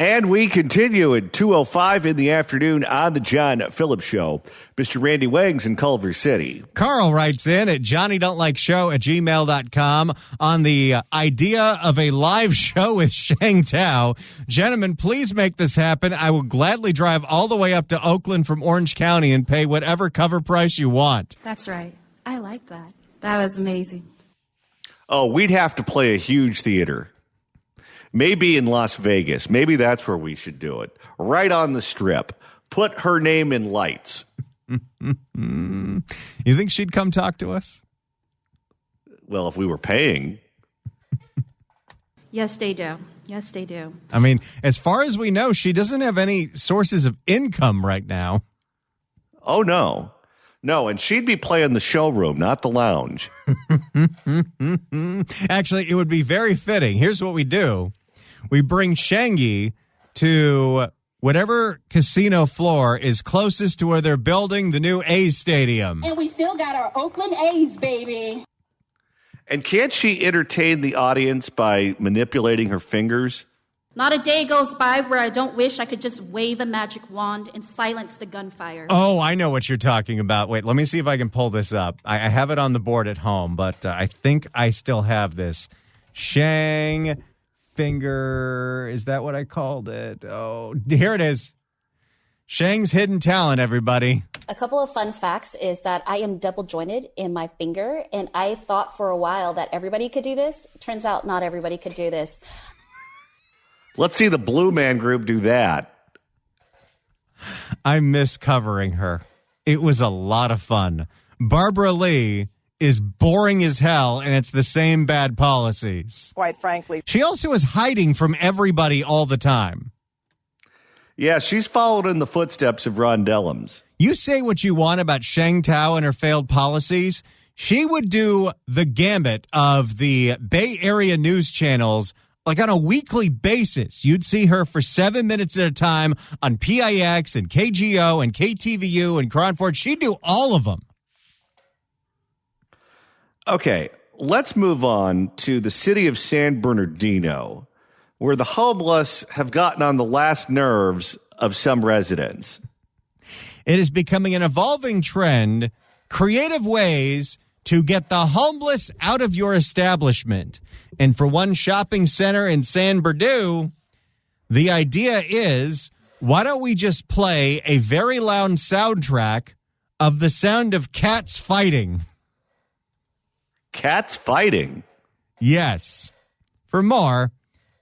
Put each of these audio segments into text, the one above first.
And we continue at 2:05 in the afternoon on the John Phillips Show. Mr. Randy Wangs in Culver City. Carl writes in at johnnydon'tlikeshow@gmail.com on the idea of a live show with Shang Tao. Gentlemen, please make this happen. I will gladly drive all the way up to Oakland from Orange County and pay whatever cover price you want. That's right. I like that. That was amazing. Oh, we'd have to play a huge theater. Maybe in Las Vegas. Maybe that's where we should do it. Right on the Strip. Put her name in lights. You think she'd come talk to us? Well, if we were paying. Yes, they do. Yes, they do. I mean, as far as we know, she doesn't have any sources of income right now. Oh, no. No, and she'd be playing the showroom, not the lounge. Actually, it would be very fitting. Here's what we do. We bring Shangi to whatever casino floor is closest to where they're building the new A's stadium. And we still got our Oakland A's, baby. And can't she entertain the audience by manipulating her fingers? Not a day goes by where I don't wish I could just wave a magic wand and silence the gunfire. Oh, I know what you're talking about. Wait, let me see if I can pull this up. I have it on the board at home, but I think I still have this. Shang finger. Is that what I called it? Oh, here it is. Shang's hidden talent, everybody. A couple of fun facts is that I am double jointed in my finger, and I thought for a while that everybody could do this. Turns out not everybody could do this. Let's see the Blue Man Group do that. I miss covering her. It was a lot of fun. Barbara Lee is boring as hell, and it's the same bad policies. Quite frankly. She also is hiding from everybody all the time. Yeah, she's followed in the footsteps of Ron Dellums. You say what you want about Shang Tao and her failed policies. She would do the gambit of the Bay Area news channels like on a weekly basis. You'd see her for 7 minutes at a time on PIX and KGO and KTVU and Cronford. She'd do all of them. Okay, let's move on to the city of San Bernardino, where the homeless have gotten on the last nerves of some residents. It is becoming an evolving trend, creative ways to get the homeless out of your establishment. And for one shopping center in San Bernardino, the idea is, why don't we just play a very loud soundtrack of the sound of cats fighting? Cats fighting? Yes. For more,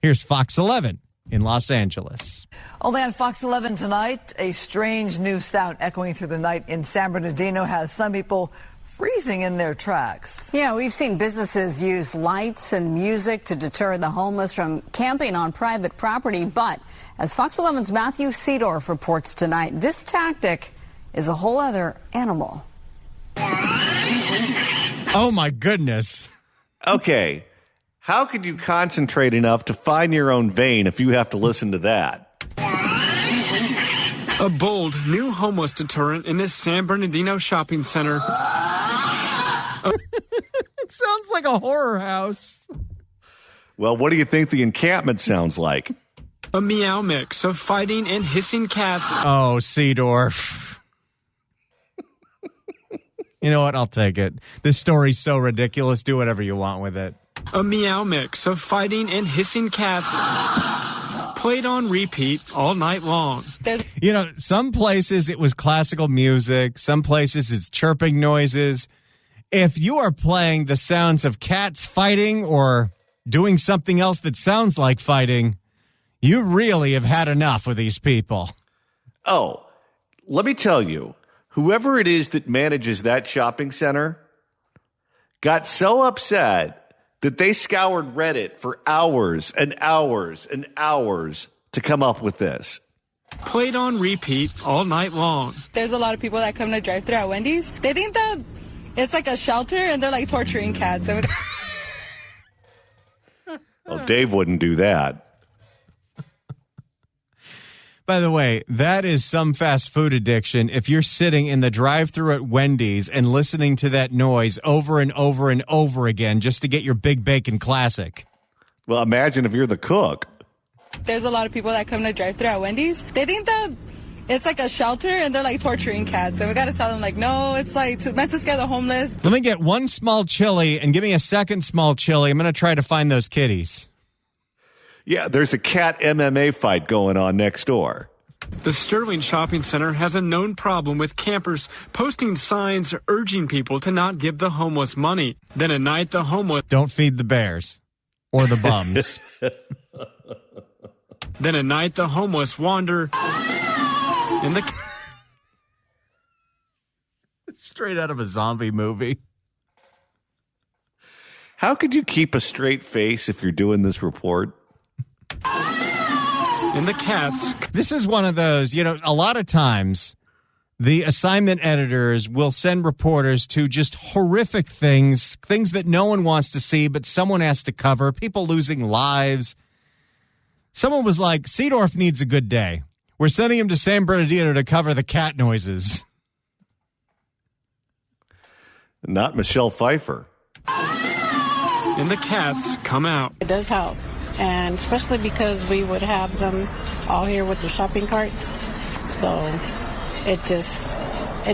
here's Fox 11 in Los Angeles. Only on Fox 11 tonight, a strange new sound echoing through the night in San Bernardino has some people freezing in their tracks. Yeah, we've seen businesses use lights and music to deter the homeless from camping on private property. But as Fox 11's Matthew Seedorf reports tonight, this tactic is a whole other animal. Oh, my goodness. Okay. How could you concentrate enough to find your own vein if you have to listen to that? A bold new homeless deterrent in this San Bernardino shopping center. It sounds like a horror house. Well, what do you think the encampment sounds like? A meow mix of fighting and hissing cats. Oh, Seedorf. You know what? I'll take it. This story's so ridiculous. Do whatever you want with it. A meow mix of fighting and hissing cats. Played on repeat all night long. You know, some places it was classical music. Some places it's chirping noises. If you are playing the sounds of cats fighting or doing something else that sounds like fighting, you really have had enough with these people. Oh, let me tell you, whoever it is that manages that shopping center got so upset that they scoured Reddit for hours and hours and hours to come up with this. Played on repeat all night long. There's a lot of people that come to drive through at Wendy's. They think that it's like a shelter and they're like torturing cats. Well, Dave wouldn't do that. By the way, that is some fast food addiction. If you're sitting in the drive-thru at Wendy's and listening to that noise over and over and over again just to get your Big Bacon Classic. Well, imagine if you're the cook. There's a lot of people that come to drive through at Wendy's. They think that it's like a shelter and they're like torturing cats. And we got to tell them like, no, it's like meant to scare the homeless. Let me get one small chili and give me a second small chili. I'm going to try to find those kitties. Yeah, there's a cat MMA fight going on next door. The Sterling Shopping Center has a known problem with campers posting signs urging people to not give the homeless money. Then at night, the homeless don't feed the bears or the bums. Then at night, the homeless wander in the... Straight out of a zombie movie. How could you keep a straight face if you're doing this report? In the cats. This is one of those, a lot of times the assignment editors will send reporters to just horrific things that no one wants to see, but someone has to cover, people losing lives. Someone was like, Seedorf needs a good day. We're sending him to San Bernardino to cover the cat noises. Not Michelle Pfeiffer. And the cats come out. It does help. And especially because we would have them all here with their shopping carts. So it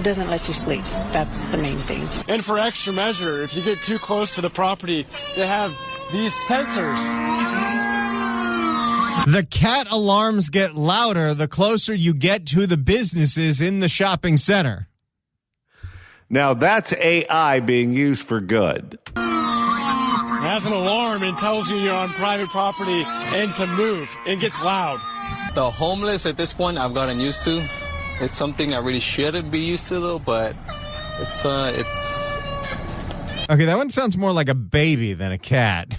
doesn't let you sleep. That's the main thing. And for extra measure, if you get too close to the property, they have these sensors. The cat alarms get louder the closer you get to the businesses in the shopping center. Now that's AI being used for good. It has an alarm and tells you you're on private property and to move. It gets loud. The homeless at this point I've gotten used to. It's something I really shouldn't be used to though, but it's Okay, that one sounds more like a baby than a cat.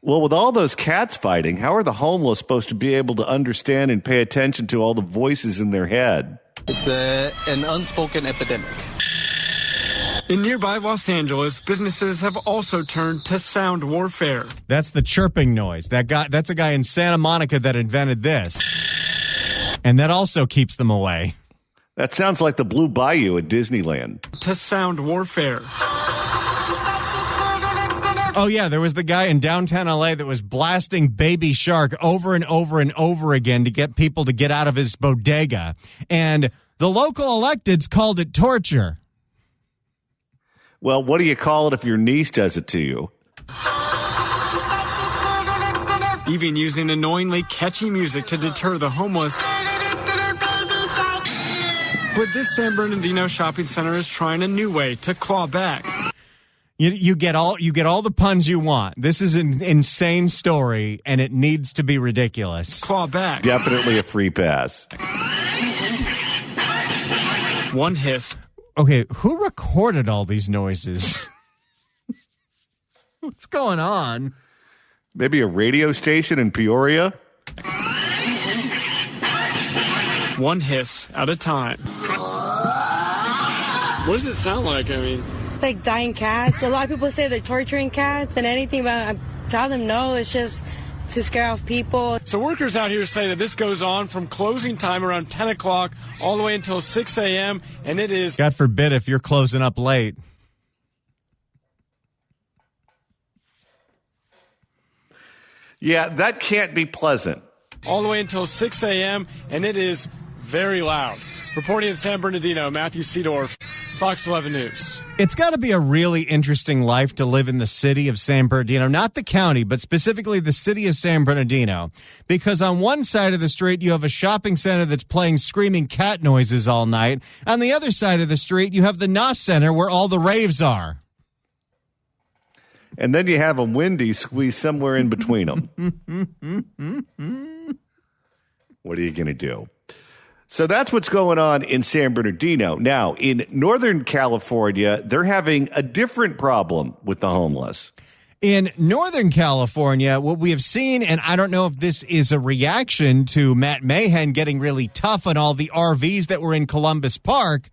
Well, with all those cats fighting, how are the homeless supposed to be able to understand and pay attention to all the voices in their head? It's an unspoken epidemic. In nearby Los Angeles, businesses have also turned to sound warfare. That's the chirping noise. That's a guy in Santa Monica that invented this. And that also keeps them away. That sounds like the Blue Bayou at Disneyland. To sound warfare. Oh, yeah, there was the guy in downtown L.A. that was blasting Baby Shark over and over and over again to get people to get out of his bodega. And the local electeds called it torture. Well, what do you call it if your niece does it to you? Even using annoyingly catchy music to deter the homeless. But this San Bernardino shopping center is trying a new way to claw back. You get all the puns you want. This is an insane story, and it needs to be ridiculous. Claw back. Definitely a free pass. One hiss. Okay, who recorded all these noises? What's going on? Maybe a radio station in Peoria? One hiss at a time. What does it sound like? I mean, it's like dying cats. A lot of people say they're torturing cats and anything, but I tell them no, it's just to scare off people. So workers out here say that this goes on from closing time around 10 o'clock all the way until 6 a.m. And it is... God forbid if you're closing up late. Yeah, that can't be pleasant. All the way until 6 a.m. and it is very loud. Reporting in San Bernardino, Matthew Seedorf, Fox 11 News. It's got to be a really interesting life to live in the city of San Bernardino, not the county, but specifically the city of San Bernardino, because on one side of the street, you have a shopping center that's playing screaming cat noises all night. On the other side of the street, you have the NOS Center where all the raves are. And then you have a Wendy's squeezed somewhere in between them. What are you going to do? So that's what's going on in San Bernardino. Now, in Northern California, they're having a different problem with the homeless. In Northern California, what we have seen, and I don't know if this is a reaction to Matt Mahan getting really tough on all the RVs that were in Columbus Park,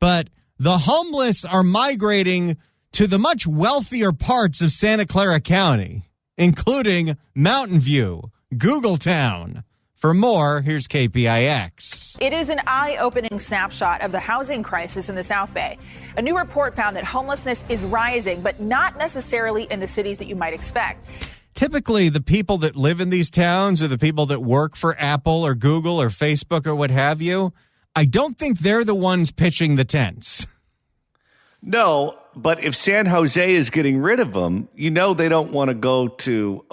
but the homeless are migrating to the much wealthier parts of Santa Clara County, including Mountain View, Googletown. For more, here's KPIX. It is an eye-opening snapshot of the housing crisis in the South Bay. A new report found that homelessness is rising, but not necessarily in the cities that you might expect. typically the people that live in these towns are the people that work for Apple or Google or Facebook or what have you. I don't think they're the ones pitching the tents. No, but if San Jose is getting rid of them, they don't want to go to,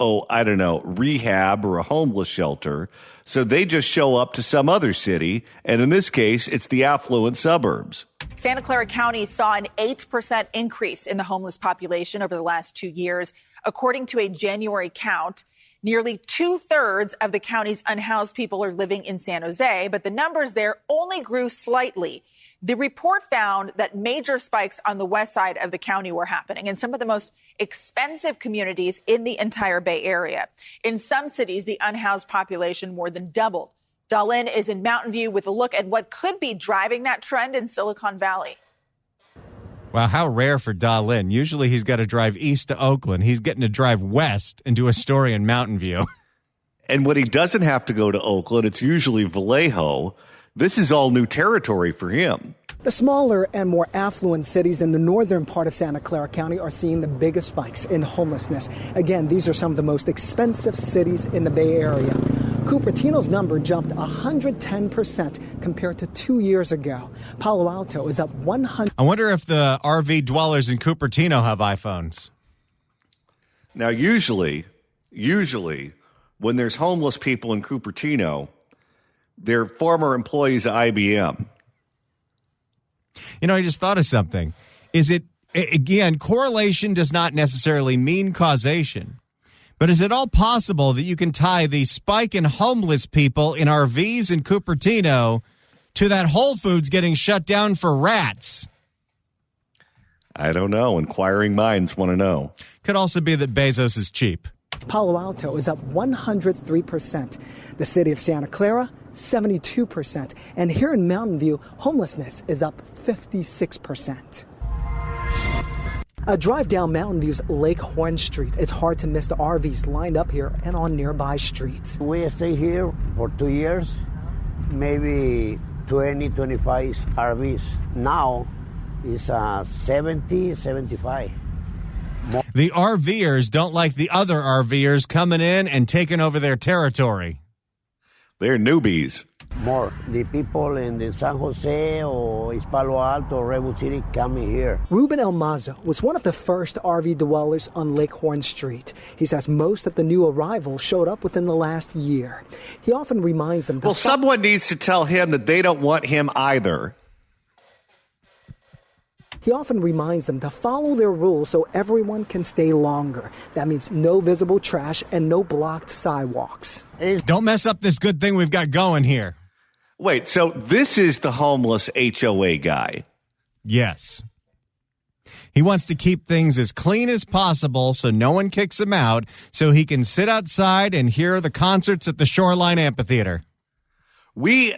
rehab or a homeless shelter. So they just show up to some other city. And in this case, it's the affluent suburbs. Santa Clara County saw an 8% increase in the homeless population over the last 2 years. According to a January count, nearly 2/3 of the county's unhoused people are living in San Jose, but the numbers there only grew slightly. The report found that major spikes on the west side of the county were happening in some of the most expensive communities in the entire Bay Area. In some cities, the unhoused population more than doubled. Dahlin is in Mountain View with a look at what could be driving that trend in Silicon Valley. Wow, how rare for Dahlin. Usually he's got to drive east to Oakland. He's getting to drive west and do a story in Mountain View. And when he doesn't have to go to Oakland, it's usually Vallejo. This is all new territory for him. The smaller and more affluent cities in the northern part of Santa Clara County are seeing the biggest spikes in homelessness. Again, these are some of the most expensive cities in the Bay Area. Cupertino's number jumped 110% compared to 2 years ago. Palo Alto is up 100. I wonder if the RV dwellers in Cupertino have iPhones. Now, usually, when there's homeless people in Cupertino, they're former employees of IBM. I just thought of something. Again, correlation does not necessarily mean causation. But is it all possible that you can tie the spike in homeless people in RVs in Cupertino to that Whole Foods getting shut down for rats? I don't know. Inquiring minds want to know. Could also be that Bezos is cheap. Palo Alto is up 103%. The city of Santa Clara, 72%. And here in Mountain View, homelessness is up 56%. A drive down Mountain View's Lake Horn Street. It's hard to miss the RVs lined up here and on nearby streets. We stay here for 2 years, maybe 20, 25 RVs. Now it's 70, 75. The RVers don't like the other RVers coming in and taking over their territory. They're newbies. More. The people in the San Jose or East Palo Alto or Redwood City coming here. Ruben El Mazo was one of the first RV dwellers on Lake Horn Street. He says most of the new arrivals showed up within the last year. He often reminds them... Well, someone needs to tell him that they don't want him either. He often reminds them to follow their rules so everyone can stay longer. That means no visible trash and no blocked sidewalks. Don't mess up this good thing we've got going here. Wait, so this is the homeless HOA guy? Yes. He wants to keep things as clean as possible so no one kicks him out, so he can sit outside and hear the concerts at the Shoreline Amphitheater. We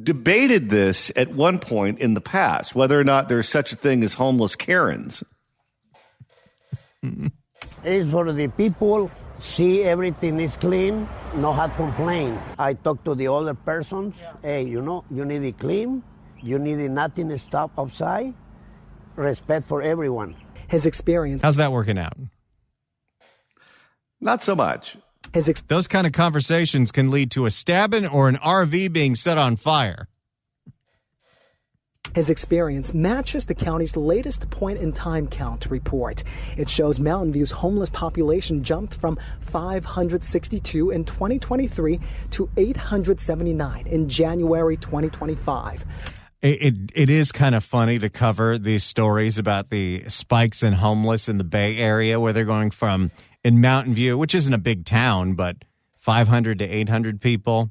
debated this at one point in the past, whether or not there's such a thing as homeless Karens. It's for the people, see everything is clean, no have complain. I talk to the older persons, hey, you need it clean, you need it nothing to stop outside, respect for everyone. His experience. How's that working out? Not so much. Those kind of conversations can lead to a stabbing or an RV being set on fire. His experience matches the county's latest point-in-time count report. It shows Mountain View's homeless population jumped from 562 in 2023 to 879 in January 2025. It is kind of funny to cover these stories about the spikes in homeless in the Bay Area, where they're going from, in Mountain View, which isn't a big town, but 500 to 800 people.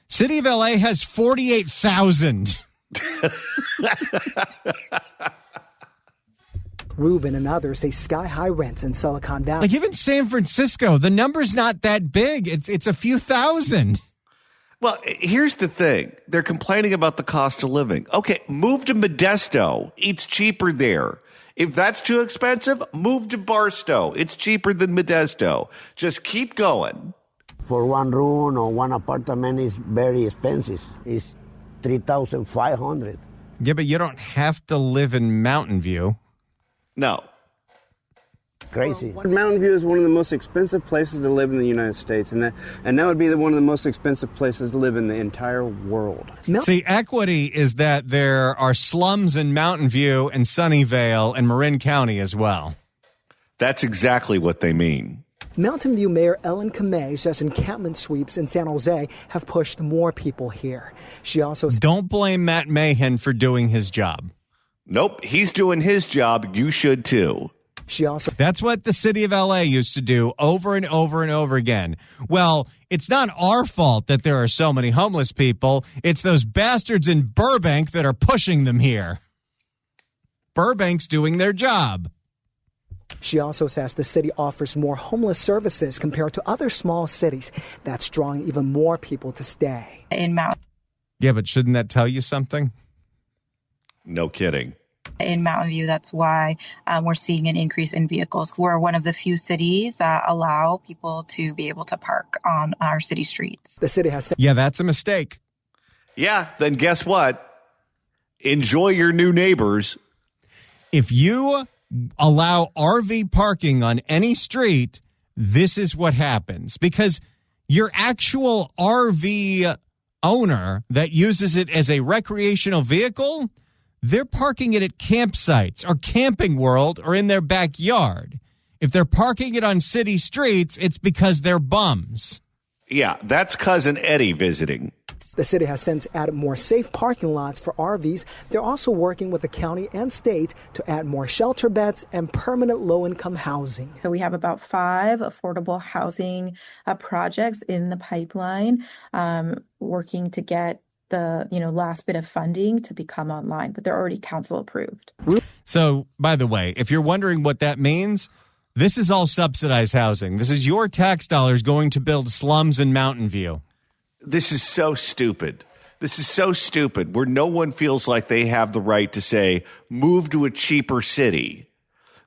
City of LA has 48,000. Ruben and others say sky-high rents in Silicon Valley. Like even San Francisco, the number's not that big. It's a few thousand. Well, here's the thing. They're complaining about the cost of living. Okay, move to Modesto. It's cheaper there. If that's too expensive, move to Barstow. It's cheaper than Modesto. Just keep going. For one room or one apartment is very expensive. It's $3,500. Yeah, but you don't have to live in Mountain View. No. crazy. Mountain View is one of the most expensive places to live in the United States, and that would be one of the most expensive places to live in the entire world. See, equity is that there are slums in Mountain View and Sunnyvale and Marin County as well. That's exactly what they mean. Mountain View Mayor Ellen Kamei says encampment sweeps in San Jose have pushed more people here. She also Don't blame Matt Mahan for doing his job. Nope, he's doing his job. You should too. That's what the city of LA used to do over and over and over again. Well, it's not our fault that there are so many homeless people. It's those bastards in Burbank that are pushing them here. Burbank's doing their job. She also says the city offers more homeless services compared to other small cities. That's drawing even more people to stay. Yeah, but shouldn't that tell you something? No kidding. In Mountain View, that's why we're seeing an increase in vehicles. We're one of the few cities that allow people to be able to park on our city streets. The city has... Yeah, that's a mistake. Yeah, then guess what? Enjoy your new neighbors. If you allow RV parking on any street, this is what happens. Because your actual RV owner that uses it as a recreational vehicle, they're parking it at campsites or Camping World or in their backyard. If they're parking it on city streets, it's because they're bums. Yeah, that's Cousin Eddie visiting. The city has since added more safe parking lots for RVs. They're also working with the county and state to add more shelter beds and permanent low-income housing. So we have about 5 affordable housing projects in the pipeline, working to get the last bit of funding to become online, but they're already council approved. So, by the way, if you're wondering what that means, this is all subsidized housing. This is your tax dollars going to build slums in Mountain View. This is so stupid. This is so stupid where no one feels like they have the right to say, move to a cheaper city.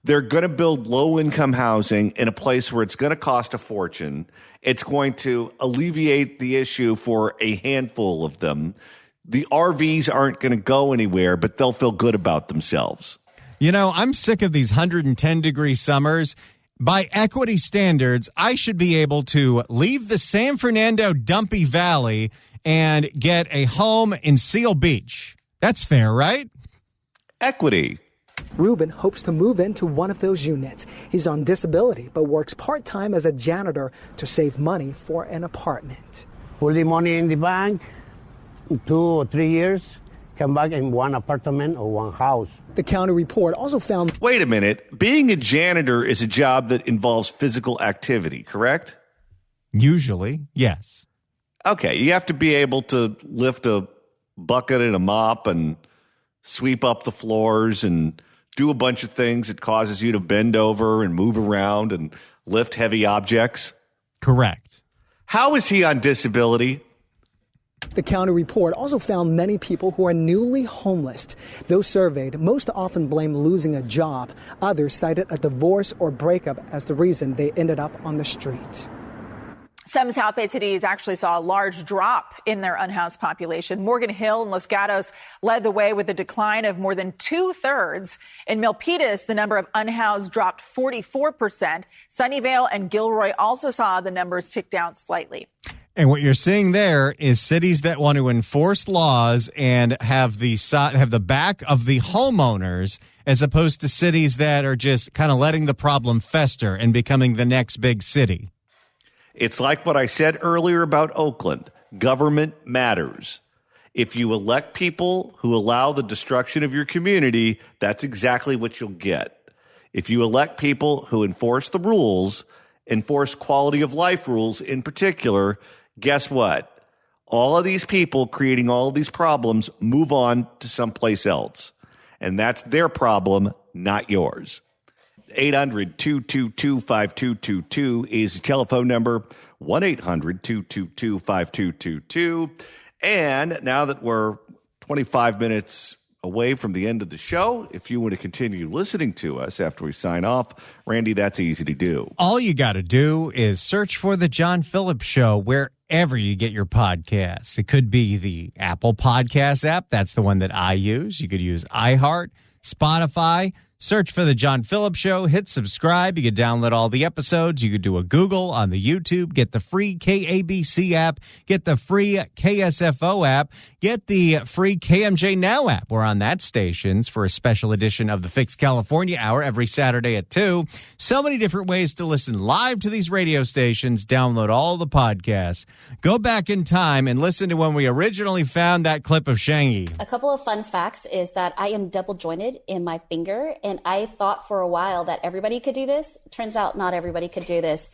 They're going to build low-income housing in a place where it's going to cost a fortune. It's going to alleviate the issue for a handful of them. The RVs aren't going to go anywhere, but they'll feel good about themselves. You know, I'm sick of these 110-degree summers. By equity standards, I should be able to leave the San Fernando Dumpy Valley and get a home in Seal Beach. That's fair, right? Equity. Ruben hopes to move into one of those units. He's on disability, but works part-time as a janitor to save money for an apartment. Put the money in the bank, 2 or 3 years, come back in one apartment or one house. The county report also found... Wait a minute. Being a janitor is a job that involves physical activity, correct? Usually, yes. Okay, you have to be able to lift a bucket and a mop and sweep up the floors and do a bunch of things that causes you to bend over and move around and lift heavy objects. Correct. How is he on disability? The county report also found many people who are newly homeless. Those surveyed most often blame losing a job. Others cited a divorce or breakup as the reason they ended up on the street. Some South Bay cities actually saw a large drop in their unhoused population. Morgan Hill and Los Gatos led the way with a decline of more than 2/3. In Milpitas, the number of unhoused dropped 44%. Sunnyvale and Gilroy also saw the numbers tick down slightly. And what you're seeing there is cities that want to enforce laws and have the back of the homeowners, as opposed to cities that are just kind of letting the problem fester and becoming the next big city. It's like what I said earlier about Oakland. Government matters. If you elect people who allow the destruction of your community, that's exactly what you'll get. If you elect people who enforce the rules, enforce quality of life rules in particular, guess what? All of these people creating all of these problems move on to someplace else. And that's their problem, not yours. 800-222-5222 is the telephone number, 1-800-222-5222. And now that we're 25 minutes away from the end of the show, if you want to continue listening to us after we sign off, Randy, that's easy to do. All you got to do is search for The John Phillips Show wherever you get your podcasts. It could be the Apple Podcast app. That's the one that I use. You could use iHeart, Spotify, Search for The John Phillips Show, hit subscribe. You can download all the episodes. You could do a Google on the YouTube, get the free KABC app, get the free KSFO app, get the free KMJ Now app. We're on that stations for a special edition of the Fix California Hour every Saturday at 2. So many different ways to listen live to these radio stations. Download all the podcasts. Go back in time and listen to when we originally found that clip of Shangy. A couple of fun facts is that I am double jointed in my finger, and I thought for a while that everybody could do this. Turns out not everybody could do this.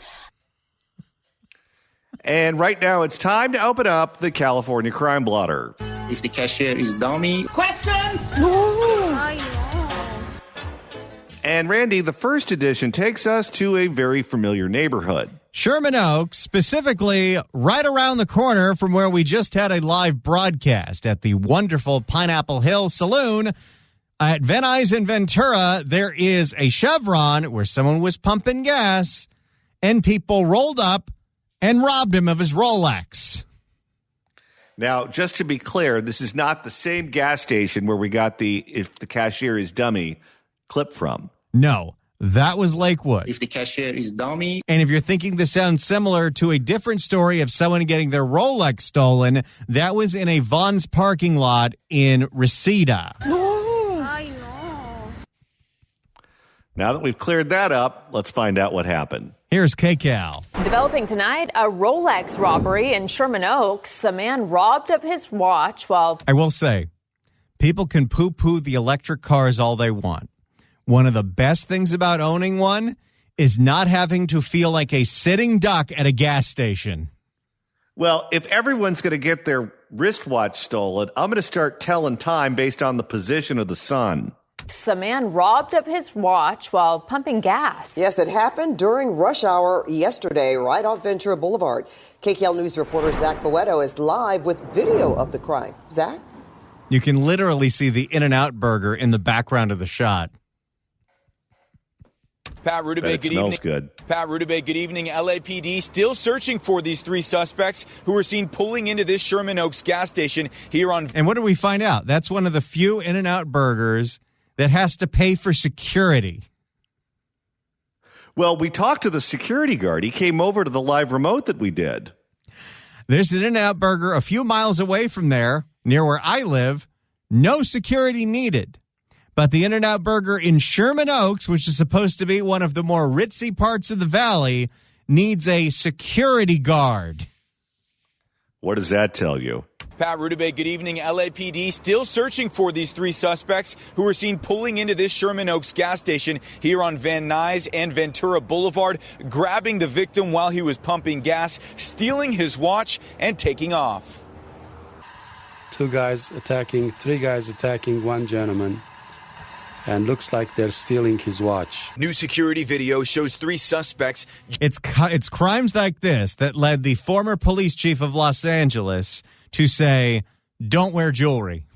And right now it's time to open up the California Crime Blotter. If the cashier is dummy. Questions? And Randy, the first edition takes us to a very familiar neighborhood. Sherman Oaks, specifically right around the corner from where we just had a live broadcast at the wonderful Pineapple Hill Saloon. At Van Nuys and Ventura, there is a Chevron where someone was pumping gas and people rolled up and robbed him of his Rolex. Now, just to be clear, this is not the same gas station where we got the "if the cashier is dummy" clip from. No, that was Lakewood. If the cashier is dummy. And if you're thinking this sounds similar to a different story of someone getting their Rolex stolen, that was in a Vons parking lot in Reseda. Now that we've cleared that up, let's find out what happened. Here's KCAL. Developing tonight, a Rolex robbery in Sherman Oaks. A man robbed of his watch while... I will say, people can poo-poo the electric cars all they want. One of the best things about owning one is not having to feel like a sitting duck at a gas station. Well, if everyone's going to get their wristwatch stolen, I'm going to start telling time based on the position of the sun. A man robbed of his watch while pumping gas. Yes, it happened during rush hour yesterday, right off Ventura Boulevard. KCAL News reporter Zach Boeto is live with video of the crime. Zach? You can literally see the In-N-Out burger in the background of the shot. Pat Rudabay, good evening. Good. Pat Rudabay, good evening. LAPD still searching for these three suspects who were seen pulling into this Sherman Oaks gas station here on... And what did we find out? That's one of the few In-N-Out burgers that has to pay for security. Well, we talked to the security guard. He came over to the live remote that we did. There's an In-N-Out burger a few miles away from there, near where I live. No security needed. But the In-N-Out burger in Sherman Oaks, which is supposed to be one of the more ritzy parts of the valley, needs a security guard. What does that tell you? Pat Rudabay, good evening. LAPD still searching for these three suspects who were seen pulling into this Sherman Oaks gas station here on Van Nuys and Ventura Boulevard, grabbing the victim while he was pumping gas, stealing his watch, and taking off. Three guys attacking one gentleman. And looks like they're stealing his watch. New security video shows three suspects. It's crimes like this that led the former police chief of Los Angeles to say, don't wear jewelry.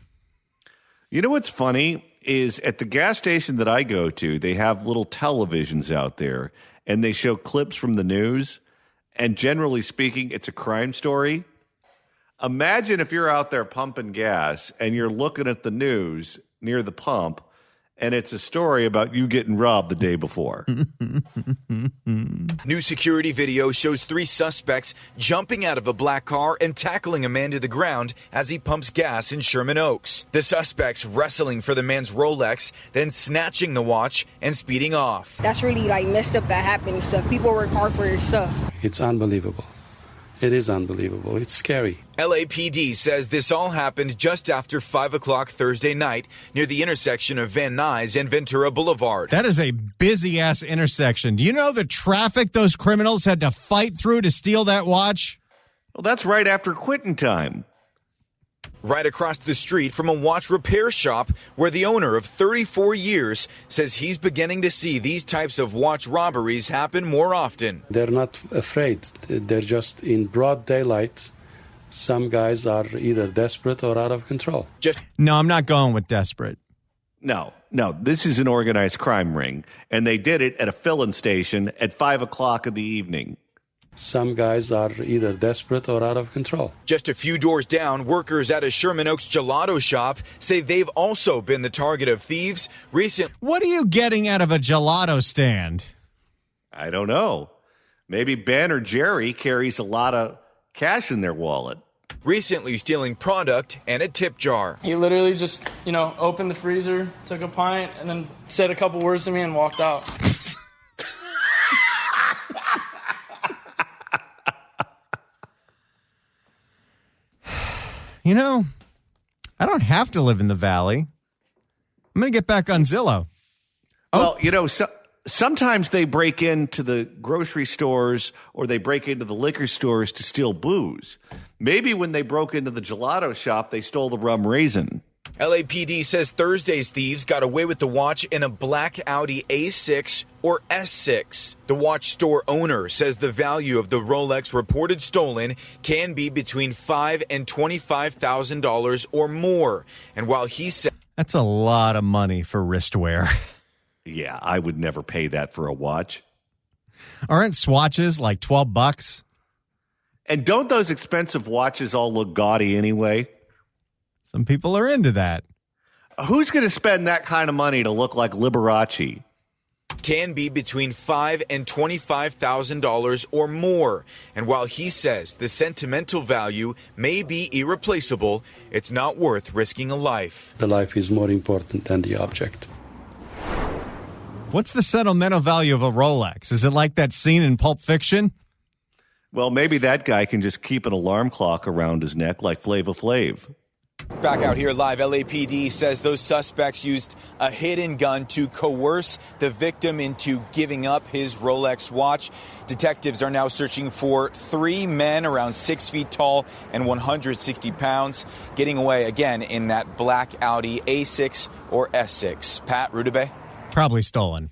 You know what's funny is at the gas station that I go to, they have little televisions out there, and they show clips from the news. And generally speaking, it's a crime story. Imagine if you're out there pumping gas and you're looking at the news near the pump, and it's a story about you getting robbed the day before. New security video shows three suspects jumping out of a black car and tackling a man to the ground as he pumps gas in Sherman Oaks. The suspects wrestling for the man's Rolex, then snatching the watch and speeding off. That's really messed up that happened and stuff. People work hard for their stuff. It's unbelievable. It is unbelievable. It's scary. LAPD says this all happened just after 5 o'clock Thursday night near the intersection of Van Nuys and Ventura Boulevard. That is a busy-ass intersection. Do you know the traffic those criminals had to fight through to steal that watch? Well, that's right after quitting time. Right across the street from a watch repair shop where the owner of 34 years says he's beginning to see these types of watch robberies happen more often. They're not afraid. They're just in broad daylight. Some guys are either desperate or out of control. No, I'm not going with desperate. No, this is an organized crime ring, and they did it at a filling station at 5 o'clock in the evening. Some guys are either desperate or out of control. Just a few doors down, workers at a Sherman Oaks gelato shop say they've also been the target of thieves. What are you getting out of a gelato stand? I don't know. Maybe Ben or Jerry carries a lot of cash in their wallet. Recently stealing product and a tip jar. He literally just, opened the freezer, took a pint, and then said a couple words to me and walked out. I don't have to live in the Valley. I'm going to get back on Zillow. Well, sometimes they break into the grocery stores or they break into the liquor stores to steal booze. Maybe when they broke into the gelato shop, they stole the rum raisin. LAPD says Thursday's thieves got away with the watch in a black Audi A6 or S6. The watch store owner says the value of the Rolex reported stolen can be between $5,000 and $25,000 or more. And while he said that's a lot of money for wristwear. Yeah, I would never pay that for a watch. Aren't swatches like $12? And don't those expensive watches all look gaudy anyway? Some people are into that. Who's going to spend that kind of money to look like Liberace? Can be between $5,000 and $25,000 or more. And while he says the sentimental value may be irreplaceable, it's not worth risking a life. The life is more important than the object. What's the sentimental value of a Rolex? Is it like that scene in Pulp Fiction? Well, maybe that guy can just keep an alarm clock around his neck like Flava Flav. Back out here live, LAPD says those suspects used a hidden gun to coerce the victim into giving up his Rolex watch. Detectives are now searching for 3 men around 6 feet tall and 160 pounds, getting away again in that black Audi A6 or S6. Pat Rudabay? Probably stolen.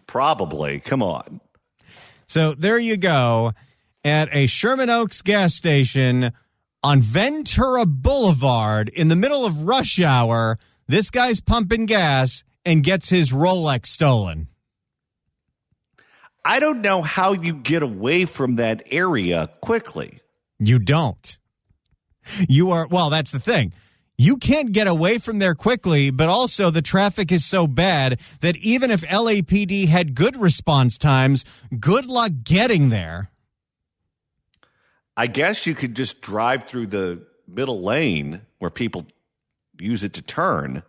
Probably. Come on. So there you go at a Sherman Oaks gas station on Ventura Boulevard in the middle of rush hour. This guy's pumping gas and gets his Rolex stolen. I don't know how you get away from that area quickly. You don't. Well, that's the thing. You can't get away from there quickly, but also the traffic is so bad that even if LAPD had good response times, good luck getting there. I guess you could just drive through the middle lane where people use it to turn,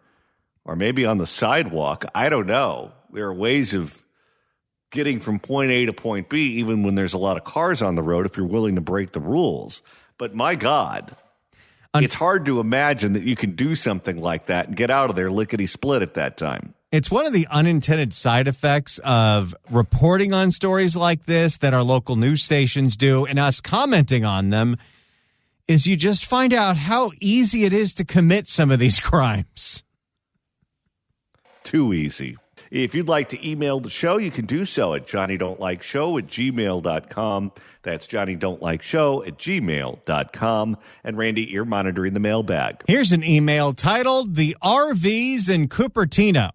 or maybe on the sidewalk. I don't know. There are ways of getting from point A to point B, even when there's a lot of cars on the road, if you're willing to break the rules. But my God, it's hard to imagine that you can do something like that and get out of there lickety-split at that time. It's one of the unintended side effects of reporting on stories like this that our local news stations do and us commenting on them is you just find out how easy it is to commit some of these crimes. Too easy. If you'd like to email the show, you can do so at johnnydon'tlikeshow@gmail.com. That's johnnydon'tlikeshow@gmail.com. And Randy, you're monitoring the mailbag. Here's an email titled The RVs in Cupertino.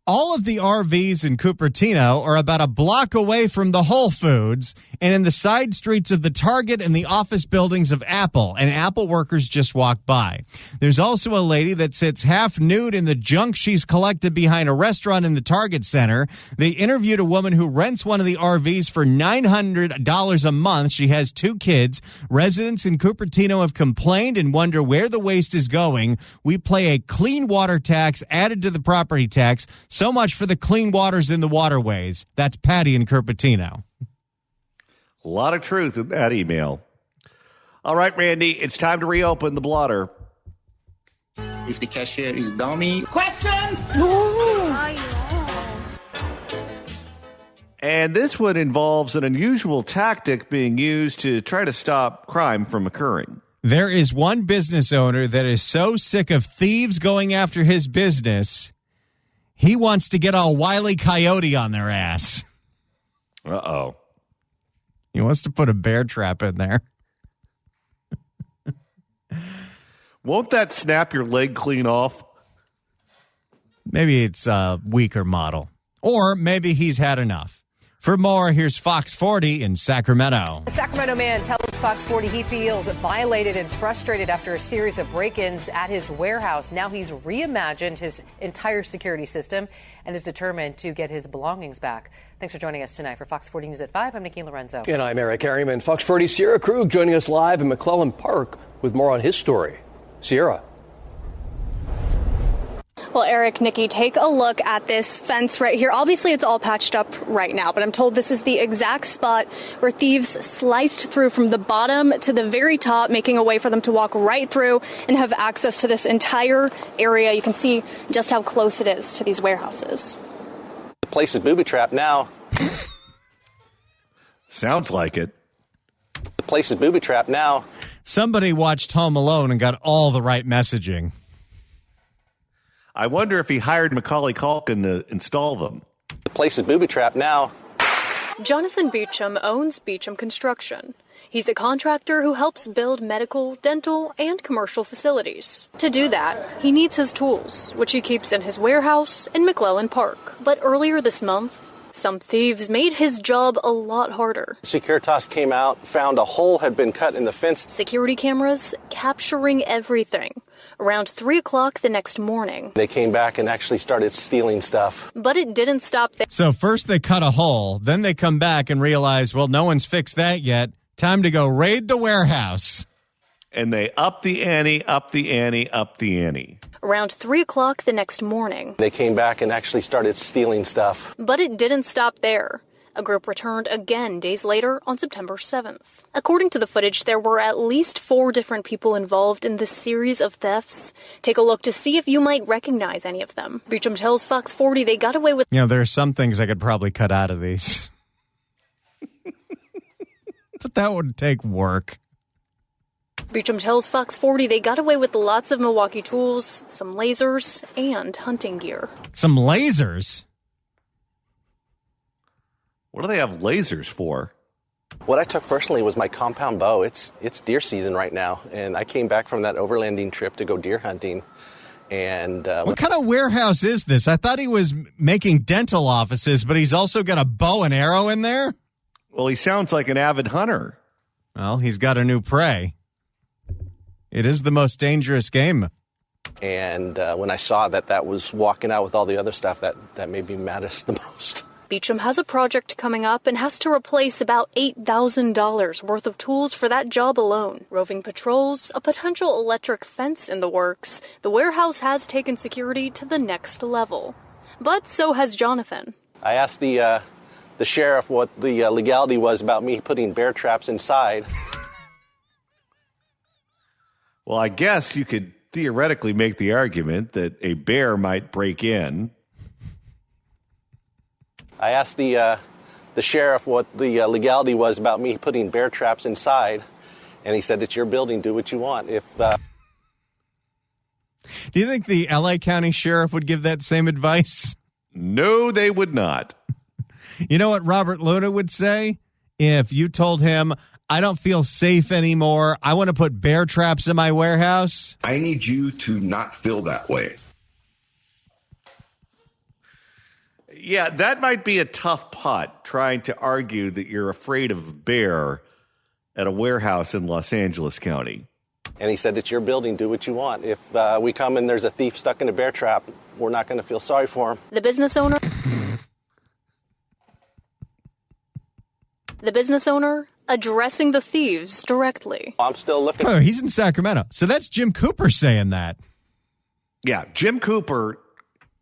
All of the RVs in Cupertino are about a block away from the Whole Foods and in the side streets of the Target and the office buildings of Apple, and Apple workers just walk by. There's also a lady that sits half nude in the junk she's collected behind a restaurant in the Target Center. They interviewed a woman who rents one of the RVs for $900 a month. She has 2 kids. Residents in Cupertino have complained and wonder where the waste is going. We pay a clean water tax added to the property tax. So much for the clean waters in the waterways. That's Patty in Cupertino. A lot of truth in that email. All right, Randy, it's time to reopen the blotter. If the cashier is dummy. Questions? And this one involves an unusual tactic being used to try to stop crime from occurring. There is one business owner that is so sick of thieves going after his business, he wants to get a Wile E. Coyote on their ass. Uh-oh. He wants to put a bear trap in there. Won't that snap your leg clean off? Maybe it's a weaker model. Or maybe he's had enough. For more, here's Fox 40 in Sacramento. A Sacramento man tells Fox 40 he feels violated and frustrated after a series of break-ins at his warehouse. Now he's reimagined his entire security system and is determined to get his belongings back. Thanks for joining us tonight for Fox 40 News at 5. I'm Nikki Lorenzo. And I'm Eric Harriman. Fox 40 Sierra Krug joining us live in McClellan Park with more on his story. Sierra. Well, Eric, Nikki, take a look at this fence right here. Obviously, it's all patched up right now, but I'm told this is the exact spot where thieves sliced through from the bottom to the very top, making a way for them to walk right through and have access to this entire area. You can see just how close it is to these warehouses. The place is booby-trapped now. Sounds like it. The place is booby-trapped now. Somebody watched Home Alone and got all the right messaging. I wonder if he hired Macaulay Culkin to install them. The place is booby-trapped now. Jonathan Beecham owns Beecham Construction. He's a contractor who helps build medical, dental, and commercial facilities. To do that, he needs his tools, which he keeps in his warehouse in McClellan Park. But earlier this month, some thieves made his job a lot harder. Securitas came out, found a hole had been cut in the fence. Security cameras capturing everything. Around 3 o'clock the next morning. They came back and actually started stealing stuff. But it didn't stop there. So first they cut a hole, then they come back and realize, well, no one's fixed that yet. Time to go raid the warehouse. And they up the ante, up the ante, up the ante. Around 3 o'clock the next morning. They came back and actually started stealing stuff. But it didn't stop there. A group returned again days later on September 7th. According to the footage, there were at least 4 different people involved in this series of thefts. Take a look to see if you might recognize any of them. Beecham tells Fox 40 they got away with... You know, there are some things I could probably cut out of these. But that would take work. Beecham tells Fox 40 they got away with lots of Milwaukee tools, some lasers, and hunting gear. Some lasers? What do they have lasers for? What I took personally was my compound bow. It's deer season right now, and I came back from that overlanding trip to go deer hunting. And what kind of warehouse is this? I thought he was making dental offices, but he's also got a bow and arrow in there? Well, he sounds like an avid hunter. Well, he's got a new prey. It is the most dangerous game. And when I saw that was walking out with all the other stuff, that made me maddest the most. Beecham has a project coming up and has to replace about $8,000 worth of tools for that job alone. Roving patrols, a potential electric fence in the works. The warehouse has taken security to the next level. But so has Jonathan. I asked the sheriff what the legality was about me putting bear traps inside. Well, I guess you could theoretically make the argument that a bear might break in. I asked the sheriff what the legality was about me putting bear traps inside, and he said, "It's your building. Do what you want." Do you think the L.A. County Sheriff would give that same advice? No, they would not. You know what Robert Luna would say if you told him, "I don't feel safe anymore. I want to put bear traps in my warehouse"? I need you to not feel that way. Yeah, that might be a tough putt, trying to argue that you're afraid of a bear at a warehouse in Los Angeles County. And he said, "It's your building. Do what you want. If we come and there's a thief stuck in a bear trap, we're not going to feel sorry for him." The business owner addressing the thieves directly. I'm still looking. Oh, he's in Sacramento. So that's Jim Cooper saying that. Yeah, Jim Cooper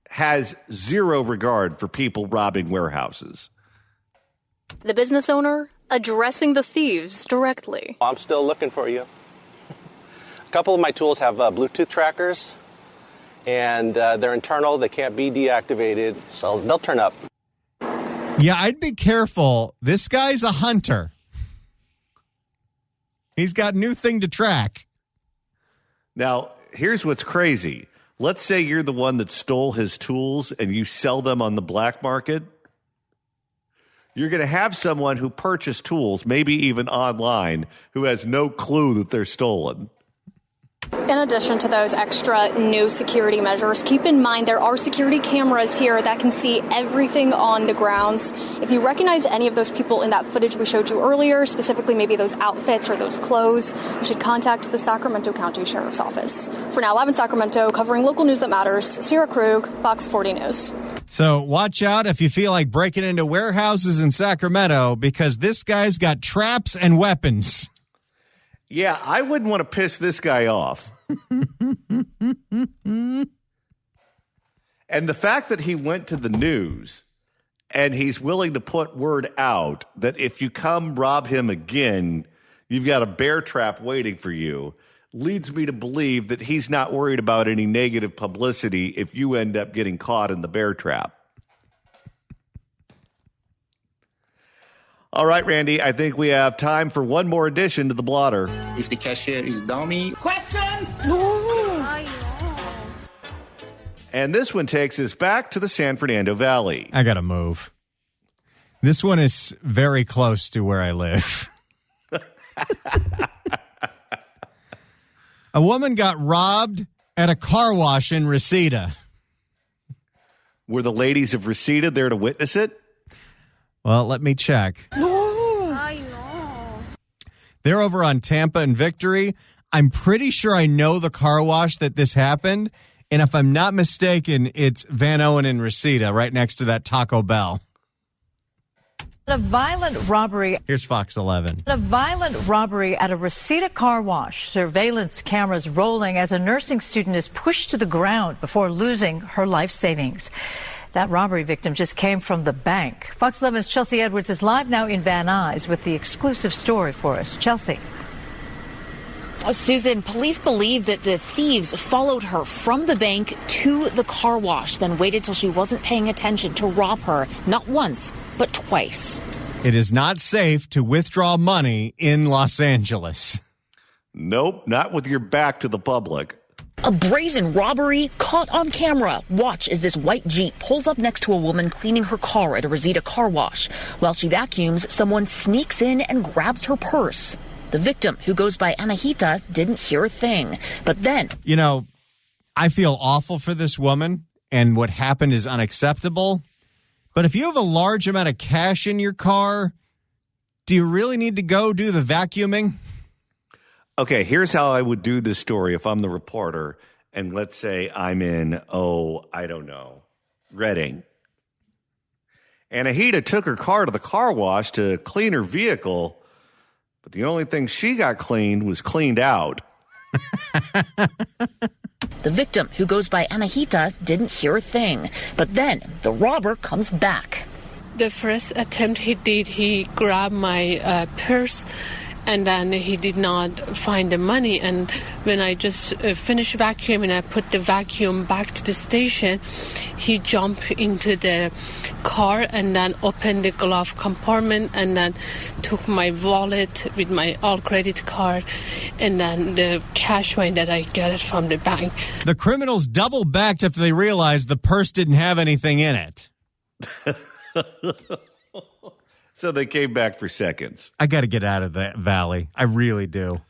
has zero regard for people robbing warehouses. The business owner addressing the thieves directly. I'm still looking for you. A couple of my tools have Bluetooth trackers, and they're internal. They can't be deactivated, so they'll turn up. Yeah, I'd be careful. This guy's a hunter. He's got a new thing to track. Now, here's what's crazy. Let's say you're the one that stole his tools and you sell them on the black market. You're going to have someone who purchased tools, maybe even online, who has no clue that they're stolen. In addition to those extra new security measures, keep in mind there are security cameras here that can see everything on the grounds. If you recognize any of those people in that footage we showed you earlier, specifically maybe those outfits or those clothes, you should contact the Sacramento County Sheriff's Office. For now, live in Sacramento, covering local news that matters, Sierra Krug, Fox 40 News. So watch out if you feel like breaking into warehouses in Sacramento, because this guy's got traps and weapons. Yeah, I wouldn't want to piss this guy off. And the fact that he went to the news and he's willing to put word out that if you come rob him again, you've got a bear trap waiting for you, leads me to believe that he's not worried about any negative publicity if you end up getting caught in the bear trap. All right, Randy, I think we have time for one more addition to the blotter. If the cashier is dummy. Questions? And this one takes us back to the San Fernando Valley. I got to move. This one is very close to where I live. A woman got robbed at a car wash in Reseda. Were the ladies of Reseda there to witness it? Well, let me check. They're over on Tampa and Victory. I'm pretty sure I know the car wash that this happened. And if I'm not mistaken, it's Van Owen and Reseda right next to that Taco Bell. A violent robbery. Here's Fox 11. A violent robbery at a Reseda car wash. Surveillance cameras rolling as a nursing student is pushed to the ground before losing her life savings. That robbery victim just came from the bank. Fox 11's Chelsea Edwards is live now in Van Nuys with the exclusive story for us. Chelsea. Susan, police believe that the thieves followed her from the bank to the car wash, then waited till she wasn't paying attention to rob her, not once, but twice. It is not safe to withdraw money in Los Angeles. Nope, not with your back to the public. A brazen robbery caught on camera. Watch as this white Jeep pulls up next to a woman cleaning her car at a Reseda car wash. While she vacuums, someone sneaks in and grabs her purse. The victim, who goes by Anahita, didn't hear a thing. But then... You know, I feel awful for this woman, and what happened is unacceptable. But if you have a large amount of cash in your car, do you really need to go do the vacuuming? Okay, here's how I would do this story if I'm the reporter, and let's say I'm in, I don't know, Redding. Anahita took her car to the car wash to clean her vehicle, but the only thing she got cleaned was cleaned out. The victim, who goes by Anahita, didn't hear a thing. But then the robber comes back. The first attempt he did, he grabbed my purse, and then he did not find the money. And when I just finished vacuuming, I put the vacuum back to the station, he jumped into the car and then opened the glove compartment and then took my wallet with my all credit card and then the cash money that I got it from the bank. The criminals double backed after they realized the purse didn't have anything in it. So they came back for seconds. I got to get out of that valley. I really do.